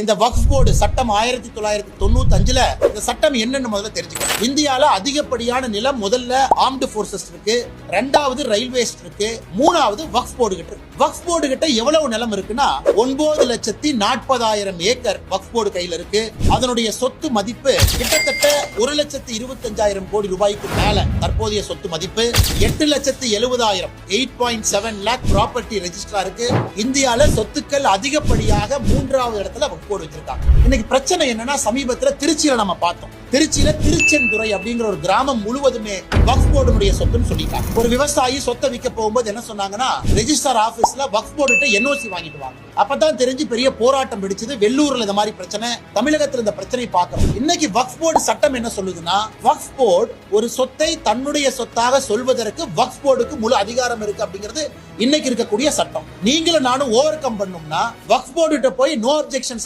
இந்த வக்ஃப் போர்டு சட்டம் 1995 இந்த சட்டம் என்னன்னு முதல்ல தெரிஞ்சுக்கணும். இந்தியால அதிகப்படியான நிலம் முதல்ல ஆர்ம்டு போர்சஸ் இருக்கு, ரெண்டாவது ரயில்வேஸ் இருக்கு, மூணாவது வக்ஃப் போர்டு கிட்ட இருக்கு. வக்ஃப் போர்டு கிட்ட எவ்வளவு நிலம் இருக்குன்னா 9,40,000 ஏக்கர் வக்ஃப் போர்டு கையில இருக்கு. அதனுடைய சொத்து மதிப்பு கிட்டத்தட்ட 1,25,000 கோடி ரூபாய்க்கு மேல தற்போதைய சொத்து மதிப்பு. 8,70,000 8.7 லேக் ப்ராப்பர்ட்டி ரெஜிஸ்டரா இருக்கு. இந்தியால சொத்துக்கள் அதிகப்படியாக 3வது இடத்துல வக்ஃப் போர்டு வச்சிருக்காங்க. இன்னைக்கு பிரச்சனை என்னன்னா, சமீபத்துல திருச்சியில நம்ம பார்த்தோம். திருச்சியில திருச்செந்துறை அப்படிங்கிற ஒரு கிராமம் முழுவதுமே வக்ஃப் போர்டுடைய சொத்துன்னு சொல்லிட்டாங்க. ஒரு விவசாயி சொத்தை விற்க போகும்போது என்ன சொன்னாங்கன்னா, ரெஜிஸ்டர் ஆபீஸ்ல வக்ஃப் போர்டு என்ஓசி வாங்கிட்டு வாங்க. அப்பதான் தெரிஞ்சு பெரிய போராட்டம் வெடிச்சது. வெள்ளூர்ல இந்த மாதிரி பிரச்சனை, தமிழகத்துல இந்த பிரச்சனை பார்க்கிறோம். இன்னைக்கு வக்ஃப் போர்டு சட்டம் என்ன சொல்லுதுன்னா, வக்ஃப் போர்டு ஒரு சொத்தை தன்னுடைய சொத்தாக சொல்வதற்கு வக்ஃப் போர்டுக்கு முழு அதிகாரம் இருக்கு அப்படிங்கிறது இன்னைக்கு இருக்கக்கூடிய சட்டம். நீங்களும் நானும் ஓவர் கம் பண்ணோம்னா வக்ஃப் போர்டு போய் நோ அப்ஜெக்ஷன்